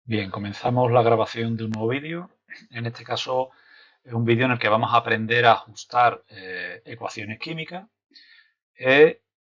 Bien, comenzamos la grabación de un nuevo vídeo. En este caso es un vídeo en el que vamos a aprender a ajustar ecuaciones químicas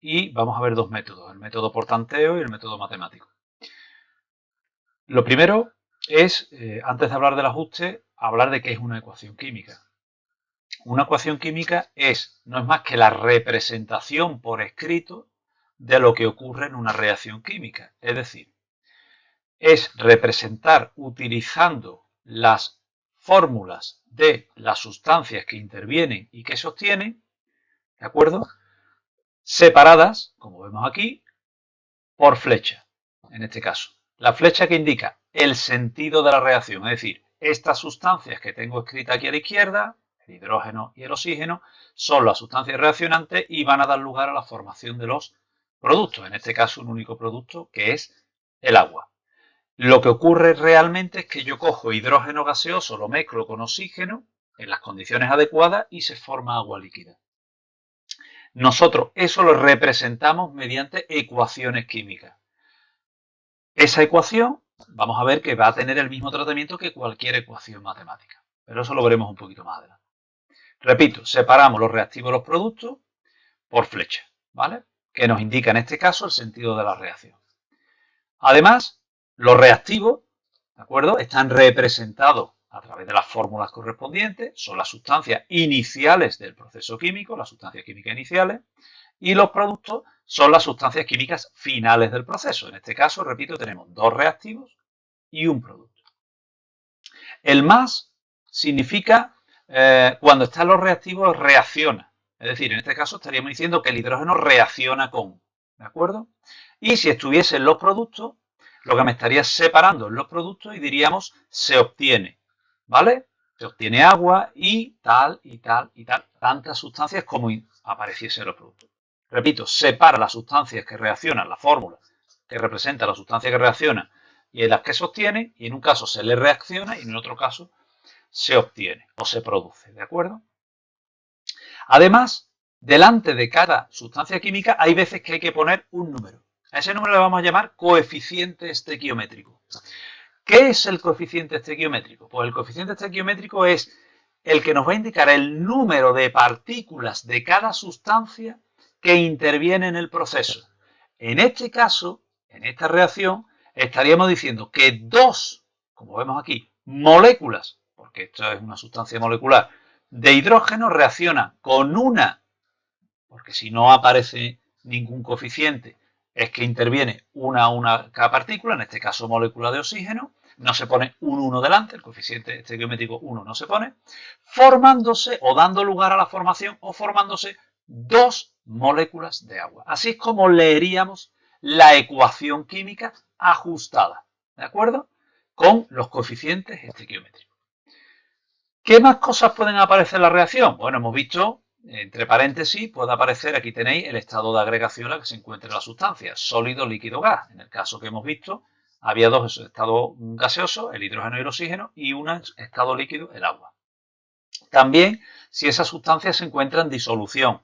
y vamos a ver dos métodos, el método por tanteo y el método matemático. Lo primero es, antes de hablar del ajuste, hablar de qué es una ecuación química. Una ecuación química no es más que la representación por escrito de lo que ocurre en una reacción química. Es decir, es representar utilizando las fórmulas de las sustancias que intervienen y que se obtienen, ¿de acuerdo? Separadas, como vemos aquí, por flecha, en este caso. La flecha que indica el sentido de la reacción, es decir, estas sustancias que tengo escritas aquí a la izquierda, el hidrógeno y el oxígeno, son las sustancias reaccionantes y van a dar lugar a la formación de los productos, en este caso un único producto que es el agua. Lo que ocurre realmente es que yo cojo hidrógeno gaseoso, lo mezclo con oxígeno en las condiciones adecuadas y se forma agua líquida. Nosotros eso lo representamos mediante ecuaciones químicas. Esa ecuación vamos a ver que va a tener el mismo tratamiento que cualquier ecuación matemática, pero eso lo veremos un poquito más adelante. Repito, separamos los reactivos y los productos por flecha, ¿vale? Que nos indica en este caso el sentido de la reacción. Además, los reactivos, ¿de acuerdo?, están representados a través de las fórmulas correspondientes, son las sustancias iniciales del proceso químico, las sustancias químicas iniciales, y los productos son las sustancias químicas finales del proceso. En este caso, repito, tenemos dos reactivos y un producto. El más significa cuando están los reactivos reacciona. Es decir, en este caso estaríamos diciendo que el hidrógeno reacciona con, ¿de acuerdo? Y si estuviesen los productos, lo que me estaría separando en los productos y diríamos se obtiene, ¿vale? Se obtiene agua y tal y tal y tal, tantas sustancias como apareciesen en los productos. Repito, separa las sustancias que reaccionan, la fórmula que representa la sustancia que reacciona y en las que se obtiene, y en un caso se le reacciona y en otro caso se obtiene o se produce, ¿de acuerdo? Además, delante de cada sustancia química hay veces que hay que poner un número. A ese número le vamos a llamar coeficiente estequiométrico. ¿Qué es el coeficiente estequiométrico? Pues el coeficiente estequiométrico es el que nos va a indicar el número de partículas de cada sustancia que interviene en el proceso. En este caso, en esta reacción, estaríamos diciendo que dos, como vemos aquí, moléculas, porque esto es una sustancia molecular, de hidrógeno reacciona con una, porque si no aparece ningún coeficiente, es que interviene una única partícula, en este caso molécula de oxígeno, no se pone un 1 delante, el coeficiente estequiométrico 1 no se pone, formándose o dando lugar a la formación o formándose dos moléculas de agua. Así es como leeríamos la ecuación química ajustada, ¿de acuerdo? Con los coeficientes estequiométricos. ¿Qué más cosas pueden aparecer en la reacción? Bueno, hemos visto, entre paréntesis, puede aparecer, aquí tenéis el estado de agregación en el que se encuentra la sustancia, sólido, líquido, gas. En el caso que hemos visto, había dos estados gaseosos, el hidrógeno y el oxígeno, y un estado líquido, el agua. También, si esa sustancia se encuentra en disolución,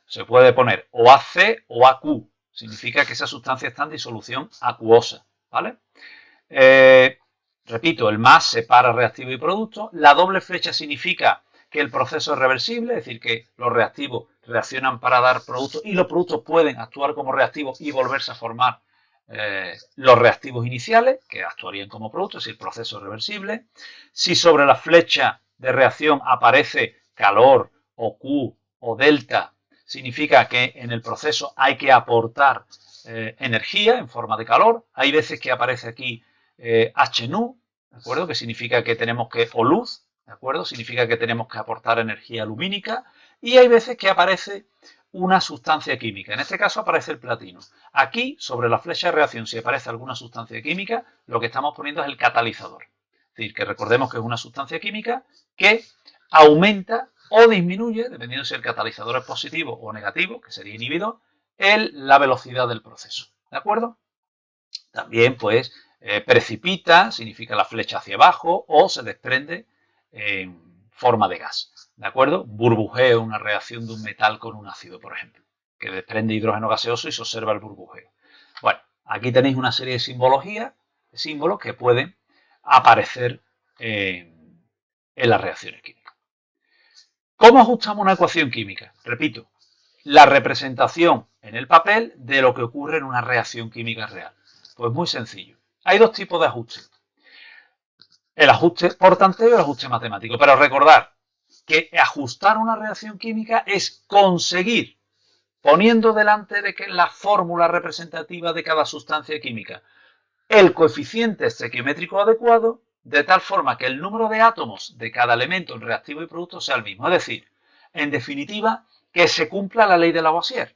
se puede poner o AC o AQ. Significa que esa sustancia está en disolución acuosa, ¿vale? Repito, el más separa reactivo y producto. La doble flecha significa que el proceso es reversible, es decir, que los reactivos reaccionan para dar productos y los productos pueden actuar como reactivos y volverse a formar los reactivos iniciales, que actuarían como productos, si el proceso es reversible. Si sobre la flecha de reacción aparece calor o Q o delta, significa que en el proceso hay que aportar energía en forma de calor. Hay veces que aparece aquí HNU, ¿de acuerdo? Que significa que tenemos que, o luz, ¿de acuerdo? Significa que tenemos que aportar energía lumínica. Y hay veces que aparece una sustancia química. En este caso aparece el platino. Aquí, sobre la flecha de reacción, si aparece alguna sustancia química, lo que estamos poniendo es el catalizador. Es decir, que recordemos que es una sustancia química que aumenta o disminuye, dependiendo si el catalizador es positivo o negativo, que sería inhibidor, la velocidad del proceso. ¿De acuerdo? También, pues, precipita, significa la flecha hacia abajo, o se desprende en forma de gas. ¿De acuerdo? Burbujeo, una reacción de un metal con un ácido, por ejemplo, que desprende hidrógeno gaseoso y se observa el burbujeo. Bueno, aquí tenéis una serie de simbologías símbolos que pueden aparecer en las reacciones químicas. ¿Cómo ajustamos una ecuación química? Repito, la representación en el papel de lo que ocurre en una reacción química real. Pues muy sencillo. Hay dos tipos de ajustes. El ajuste por tanteo y el ajuste matemático. Pero recordar que ajustar una reacción química es conseguir, poniendo delante de que la fórmula representativa de cada sustancia química, el coeficiente estequiométrico adecuado, de tal forma que el número de átomos de cada elemento en reactivo y producto sea el mismo. Es decir, en definitiva, que se cumpla la ley de Lavoisier.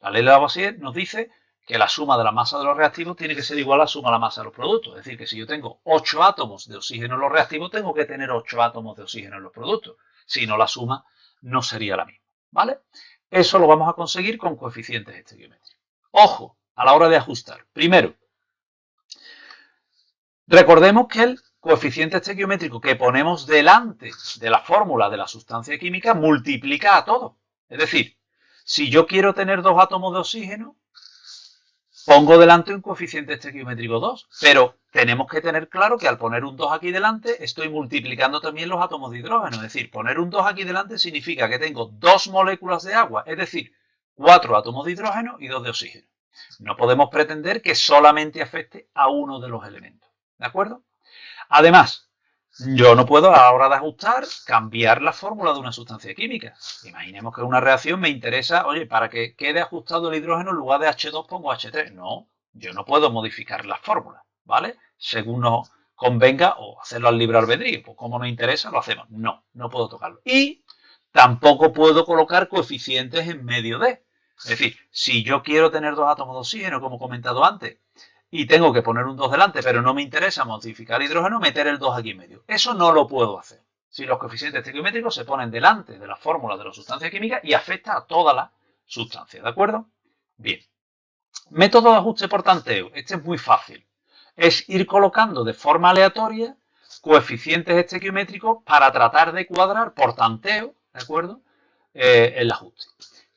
La ley de Lavoisier nos dice que la suma de la masa de los reactivos tiene que ser igual a la suma de la masa de los productos. Es decir, que si yo tengo 8 átomos de oxígeno en los reactivos, tengo que tener 8 átomos de oxígeno en los productos. Si no, la suma no sería la misma. ¿Vale? Eso lo vamos a conseguir con coeficientes estequiométricos. Ojo, a la hora de ajustar. Primero, recordemos que el coeficiente estequiométrico que ponemos delante de la fórmula de la sustancia química multiplica a todo. Es decir, si yo quiero tener 2 átomos de oxígeno, pongo delante un coeficiente estequiométrico 2, pero tenemos que tener claro que al poner un 2 aquí delante estoy multiplicando también los átomos de hidrógeno. Es decir, poner un 2 aquí delante significa que tengo 2 moléculas de agua, es decir, 4 átomos de hidrógeno y 2 de oxígeno. No podemos pretender que solamente afecte a uno de los elementos. ¿De acuerdo? Además, yo no puedo a la hora de ajustar cambiar la fórmula de una sustancia química. Imaginemos que una reacción me interesa, oye, para que quede ajustado el hidrógeno en lugar de H2 pongo H3. No, yo no puedo modificar la fórmula, ¿vale? Según nos convenga o hacerlo al libre albedrío. Pues como nos interesa, lo hacemos. No, no puedo tocarlo. Y tampoco puedo colocar coeficientes en medio de. Es decir, si yo quiero tener 2 átomos de oxígeno, como he comentado antes, y tengo que poner un 2 delante, pero no me interesa modificar hidrógeno, meter el 2 aquí en medio. Eso no lo puedo hacer. Si los coeficientes estequiométricos se ponen delante de la fórmula de la sustancia química y afecta a toda la sustancia, ¿de acuerdo? Bien. Método de ajuste por tanteo. Este es muy fácil. Es ir colocando de forma aleatoria coeficientes estequiométricos para tratar de cuadrar por tanteo, ¿de acuerdo? El ajuste.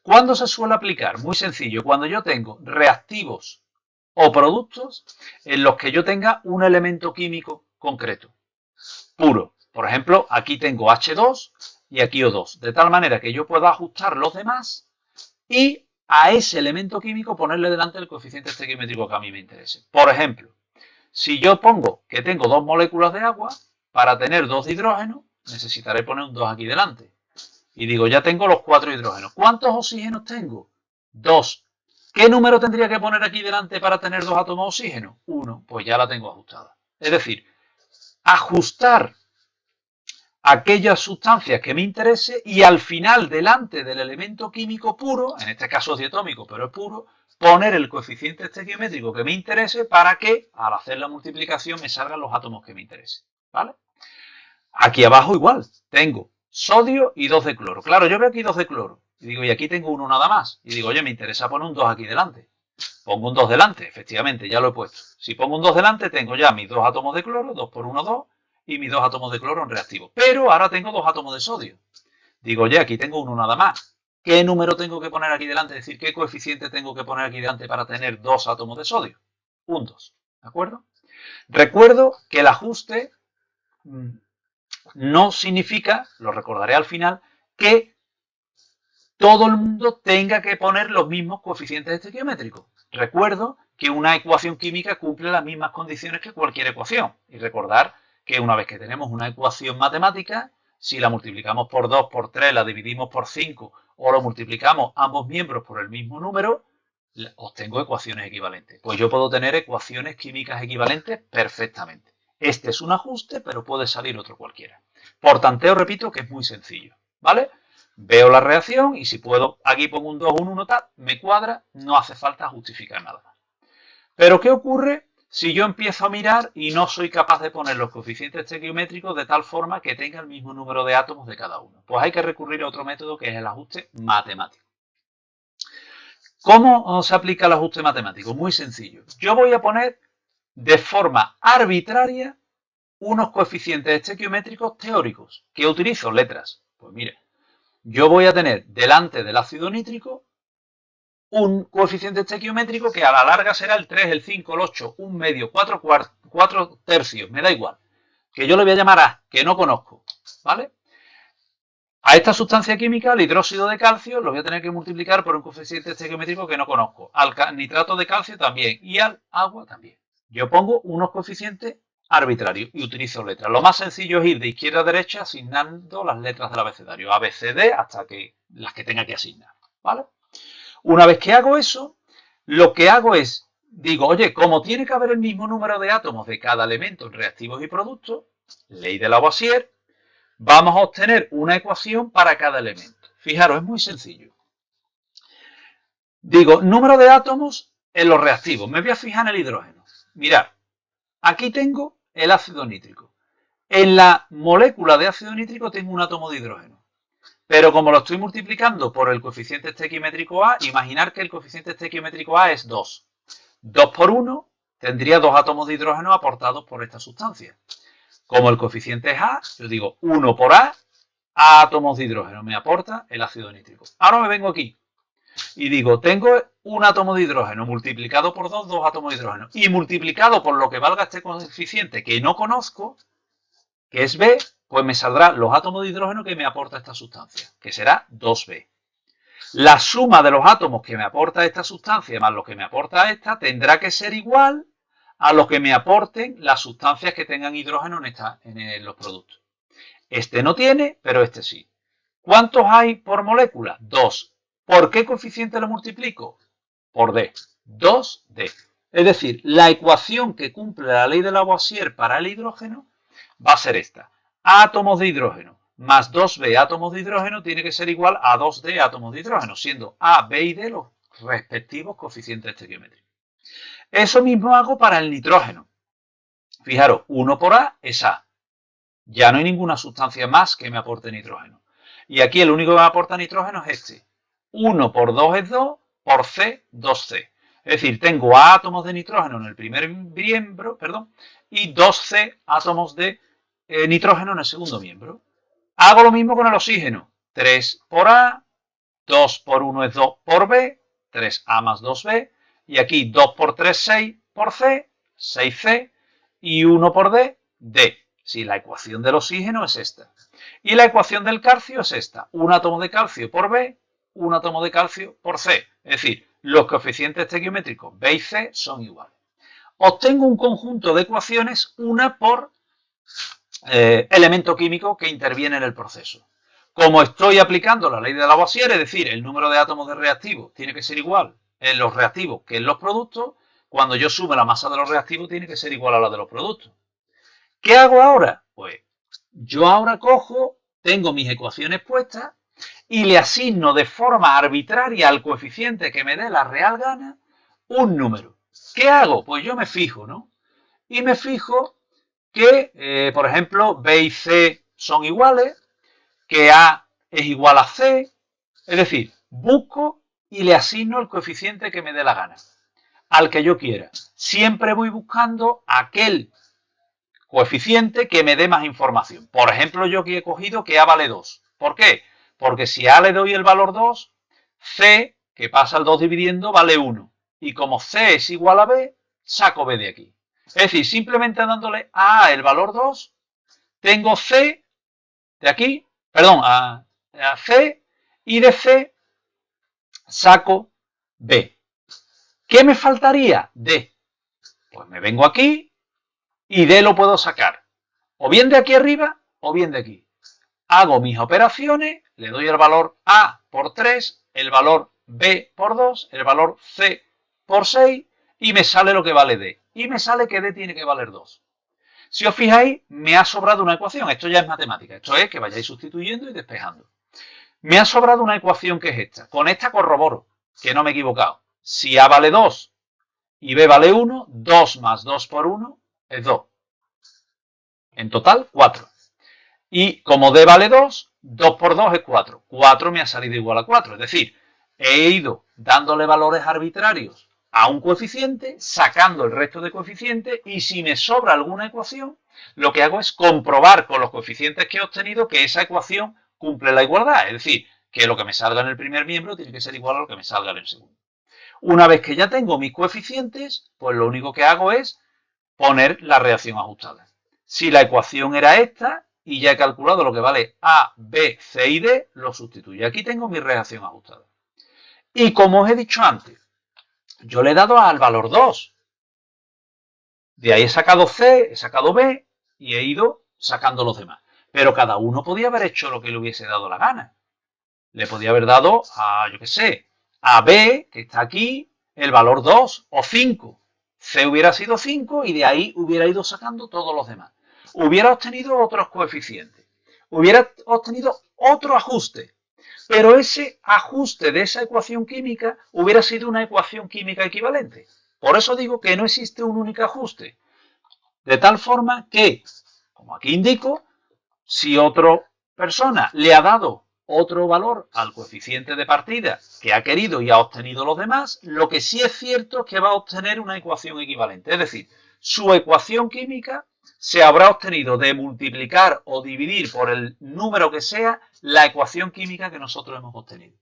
¿Cuándo se suele aplicar? Muy sencillo. Cuando yo tengo reactivos o productos en los que yo tenga un elemento químico concreto, puro. Por ejemplo, aquí tengo H2 y aquí O2, de tal manera que yo pueda ajustar los demás y a ese elemento químico ponerle delante el coeficiente estequiométrico que a mí me interese. Por ejemplo, si yo pongo que tengo 2 moléculas de agua, para tener 2 de hidrógeno, necesitaré poner un 2 aquí delante. Y digo, ya tengo los 4 hidrógenos. ¿Cuántos oxígenos tengo? 2. ¿Qué número tendría que poner aquí delante para tener 2 átomos de oxígeno? 1. Pues ya la tengo ajustada. Es decir, ajustar aquellas sustancias que me interese y al final, delante del elemento químico puro, en este caso es diatómico, pero es puro, poner el coeficiente estequiométrico que me interese para que, al hacer la multiplicación, me salgan los átomos que me interesen. ¿Vale? Aquí abajo igual, tengo sodio y 2 de cloro. Claro, yo veo aquí 2 de cloro. Y digo, y aquí tengo uno nada más. Y digo, oye, me interesa poner un 2 aquí delante. Pongo un 2 delante, efectivamente, ya lo he puesto. Si pongo un 2 delante, tengo ya mis 2 átomos de cloro, 2 por 1, 2, y mis 2 átomos de cloro en reactivo. Pero ahora tengo 2 átomos de sodio. Digo, oye, aquí tengo uno nada más. ¿Qué número tengo que poner aquí delante? Es decir, ¿qué coeficiente tengo que poner aquí delante para tener 2 átomos de sodio? Un 2. ¿De acuerdo? Recuerdo que el ajuste no significa, lo recordaré al final, que todo el mundo tenga que poner los mismos coeficientes estequiométricos. Recuerdo que una ecuación química cumple las mismas condiciones que cualquier ecuación. Y recordar que una vez que tenemos una ecuación matemática, si la multiplicamos por 2, por 3, la dividimos por 5 o lo multiplicamos ambos miembros por el mismo número, obtengo ecuaciones equivalentes. Pues yo puedo tener ecuaciones químicas equivalentes perfectamente. Este es un ajuste, pero puede salir otro cualquiera. Por tanteo, repito, que es muy sencillo. ¿Vale? Veo la reacción y si puedo, aquí pongo un 2, un 1, tal, me cuadra, no hace falta justificar nada más. Pero ¿qué ocurre si yo empiezo a mirar y no soy capaz de poner los coeficientes estequiométricos de tal forma que tenga el mismo número de átomos de cada uno? Pues hay que recurrir a otro método que es el ajuste matemático. ¿Cómo se aplica el ajuste matemático? Muy sencillo. Yo voy a poner de forma arbitraria unos coeficientes estequiométricos teóricos que utilizo letras. Pues mire, yo voy a tener delante del ácido nítrico un coeficiente estequiométrico que a la larga será el 3, el 5, el 8, un medio, 4 tercios, me da igual. Que yo le voy a llamar A, que no conozco, ¿vale? A esta sustancia química, el hidróxido de calcio, lo voy a tener que multiplicar por un coeficiente estequiométrico que no conozco. Al nitrato de calcio también y al agua también. Yo pongo unos coeficientes arbitrarios y utilizo letras. Lo más sencillo es ir de izquierda a derecha asignando las letras del abecedario, A, B, C, D, hasta que las que tenga que asignar, ¿vale? Una vez que hago eso, lo que hago es, digo, oye, como tiene que haber el mismo número de átomos de cada elemento en reactivos y productos, ley de Lavoisier, vamos a obtener una ecuación para cada elemento. Fijaros, es muy sencillo. Digo, número de átomos en los reactivos. Me voy a fijar en el hidrógeno. Mirad, aquí tengo el ácido nítrico. En la molécula de ácido nítrico tengo un átomo de hidrógeno. Pero como lo estoy multiplicando por el coeficiente estequiométrico A, imaginar que el coeficiente estequiométrico A es 2. 2 por 1 tendría 2 átomos de hidrógeno aportados por esta sustancia. Como el coeficiente es A, yo digo 1 por A, átomos de hidrógeno me aporta el ácido nítrico. Ahora me vengo aquí y digo, tengo un átomo de hidrógeno multiplicado por 2, 2 átomos de hidrógeno. Y multiplicado por lo que valga este coeficiente que no conozco, que es B, pues me saldrá los átomos de hidrógeno que me aporta esta sustancia, que será 2B. La suma de los átomos que me aporta esta sustancia más los que me aporta esta tendrá que ser igual a los que me aporten las sustancias que tengan hidrógeno en los productos. Este no tiene, pero este sí. ¿Cuántos hay por molécula? 2. ¿Por qué coeficiente lo multiplico? Por D. 2D. Es decir, la ecuación que cumple la ley de Lavoisier para el hidrógeno va a ser esta. Átomos de hidrógeno más 2B átomos de hidrógeno tiene que ser igual a 2D átomos de hidrógeno, siendo A, B y D los respectivos coeficientes estequiométricos. Eso mismo hago para el nitrógeno. Fijaros, 1 por A es A. Ya no hay ninguna sustancia más que me aporte nitrógeno. Y aquí el único que me aporta nitrógeno es este. 1 por 2 es 2, por C, 2C. Es decir, tengo A átomos de nitrógeno en el primer miembro, y 2C átomos de nitrógeno en el segundo miembro. Hago lo mismo con el oxígeno. 3 por A, 2 por 1 es 2 por B, 3A más 2B, y aquí 2 por 3, 6 por C, 6C, y 1 por D, D. Si la ecuación del oxígeno es esta. Y la ecuación del calcio es esta. Un átomo de calcio por B, un átomo de calcio por C. Es decir, los coeficientes estequiométricos B y C son iguales. Obtengo un conjunto de ecuaciones, una por elemento químico que interviene en el proceso. Como estoy aplicando la ley de Lavoisier, es decir, el número de átomos de reactivos tiene que ser igual en los reactivos que en los productos, cuando yo sume la masa de los reactivos tiene que ser igual a la de los productos. ¿Qué hago ahora? Pues yo ahora cojo, tengo mis ecuaciones puestas y le asigno de forma arbitraria al coeficiente que me dé la real gana un número. ¿Qué hago? Pues yo me fijo, ¿no? Y me fijo que, por ejemplo, B y C son iguales, que A es igual a C, es decir, busco y le asigno el coeficiente que me dé la gana, al que yo quiera. Siempre voy buscando aquel coeficiente que me dé más información. Por ejemplo, yo aquí he cogido que A vale 2. ¿Por qué? Porque si a A le doy el valor 2, C, que pasa el 2 dividiendo, vale 1. Y como C es igual a B, saco B de aquí. Es decir, simplemente dándole a A el valor 2, tengo C de aquí, a C, y de C saco B. ¿Qué me faltaría? D. Pues me vengo aquí y D lo puedo sacar o bien de aquí arriba o bien de aquí. Hago mis operaciones, le doy el valor A por 3, el valor B por 2, el valor C por 6 y me sale lo que vale D. Y me sale que D tiene que valer 2. Si os fijáis, me ha sobrado una ecuación. Esto ya es matemática. Esto es que vayáis sustituyendo y despejando. Me ha sobrado una ecuación que es esta. Con esta corroboro que no me he equivocado. Si A vale 2 y B vale 1, 2 más 2 por 1 es 2. En total, 4. Y como D vale 2, 2 por 2 es 4. 4 me ha salido igual a 4. Es decir, he ido dándole valores arbitrarios a un coeficiente, sacando el resto de coeficientes, y si me sobra alguna ecuación, lo que hago es comprobar con los coeficientes que he obtenido que esa ecuación cumple la igualdad. Es decir, que lo que me salga en el primer miembro tiene que ser igual a lo que me salga en el segundo. Una vez que ya tengo mis coeficientes, pues lo único que hago es poner la reacción ajustada. Si la ecuación era esta y ya he calculado lo que vale A, B, C y D, lo sustituyo. Aquí tengo mi reacción ajustada. Y como os he dicho antes, yo le he dado al valor 2. De ahí he sacado C, he sacado B y he ido sacando los demás. Pero cada uno podía haber hecho lo que le hubiese dado la gana. Le podía haber dado a, yo qué sé, a B, que está aquí, el valor 2 o 5. C hubiera sido 5 y de ahí hubiera ido sacando todos los demás. Hubiera obtenido otros coeficientes. Hubiera obtenido otro ajuste. Pero ese ajuste de esa ecuación química hubiera sido una ecuación química equivalente. Por eso digo que no existe un único ajuste. De tal forma que, como aquí indico, si otra persona le ha dado otro valor al coeficiente de partida que ha querido y ha obtenido los demás, lo que sí es cierto es que va a obtener una ecuación equivalente. Es decir, su ecuación química se habrá obtenido de multiplicar o dividir por el número que sea la ecuación química que nosotros hemos obtenido.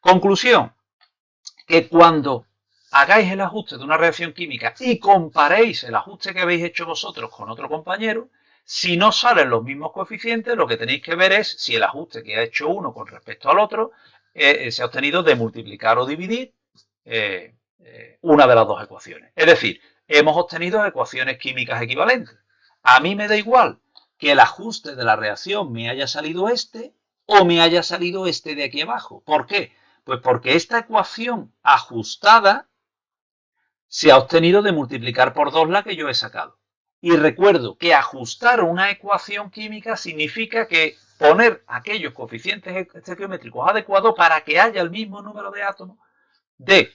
Conclusión, que cuando hagáis el ajuste de una reacción química y comparéis el ajuste que habéis hecho vosotros con otro compañero, si no salen los mismos coeficientes, lo que tenéis que ver es si el ajuste que ha hecho uno con respecto al otro se ha obtenido de multiplicar o dividir una de las dos ecuaciones. Es decir, hemos obtenido ecuaciones químicas equivalentes. A mí me da igual que el ajuste de la reacción me haya salido este o me haya salido este de aquí abajo. ¿Por qué? Pues porque esta ecuación ajustada se ha obtenido de multiplicar por 2 la que yo he sacado. Y recuerdo que ajustar una ecuación química significa que poner aquellos coeficientes estequiométricos adecuados para que haya el mismo número de átomos de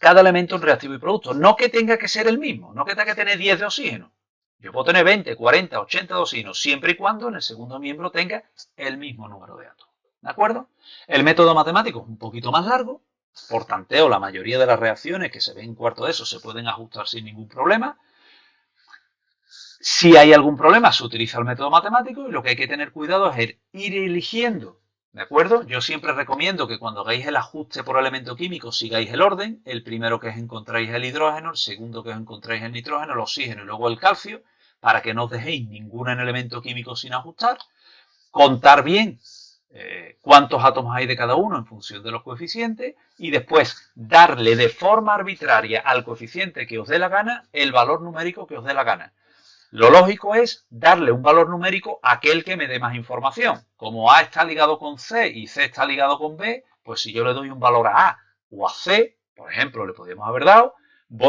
cada elemento en reactivo y producto. No que tenga que ser el mismo, no que tenga que tener 10 de oxígeno. Yo puedo tener 20, 40, 80 de oxígeno, siempre y cuando en el segundo miembro tenga el mismo número de átomos. ¿De acuerdo? El método matemático es un poquito más largo. Por tanteo, la mayoría de las reacciones que se ven en cuarto de eso se pueden ajustar sin ningún problema. Si hay algún problema, se utiliza el método matemático y lo que hay que tener cuidado es ir eligiendo. ¿De acuerdo? Yo siempre recomiendo que cuando hagáis el ajuste por elemento químico sigáis el orden. El primero que os encontráis el hidrógeno, el segundo que os encontráis el nitrógeno, el oxígeno y luego el calcio, para que no os dejéis ningún elemento químico sin ajustar. Contar bien cuántos átomos hay de cada uno en función de los coeficientes y después darle de forma arbitraria al coeficiente que os dé la gana el valor numérico que os dé la gana. Lo lógico es darle un valor numérico a aquel que me dé más información. Como A está ligado con C y C está ligado con B, pues si yo le doy un valor a A o a C, por ejemplo, le podríamos haber dado,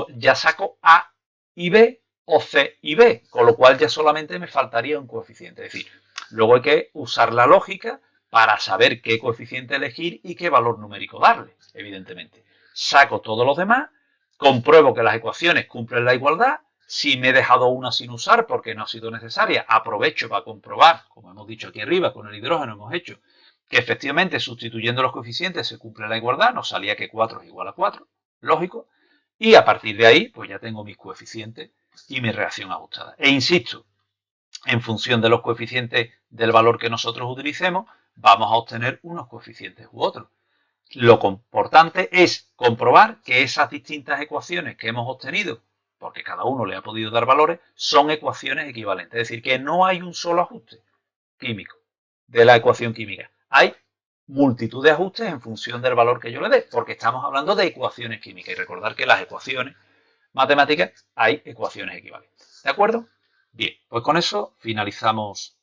ya saco A y B o C y B, con lo cual ya solamente me faltaría un coeficiente. Es decir, luego hay que usar la lógica para saber qué coeficiente elegir y qué valor numérico darle, evidentemente. Saco todos los demás, compruebo que las ecuaciones cumplen la igualdad. Si me he dejado una sin usar porque no ha sido necesaria, aprovecho para comprobar, como hemos dicho aquí arriba, con el hidrógeno hemos hecho, que efectivamente sustituyendo los coeficientes se cumple la igualdad, nos salía que 4 es igual a 4, lógico, y a partir de ahí pues ya tengo mis coeficientes y mi reacción ajustada. E insisto, en función de los coeficientes del valor que nosotros utilicemos, vamos a obtener unos coeficientes u otros. Lo importante es comprobar que esas distintas ecuaciones que hemos obtenido, porque cada uno le ha podido dar valores, son ecuaciones equivalentes. Es decir, que no hay un solo ajuste químico de la ecuación química. Hay multitud de ajustes en función del valor que yo le dé, porque estamos hablando de ecuaciones químicas. Y recordar que las ecuaciones matemáticas hay ecuaciones equivalentes. ¿De acuerdo? Bien, pues con eso finalizamos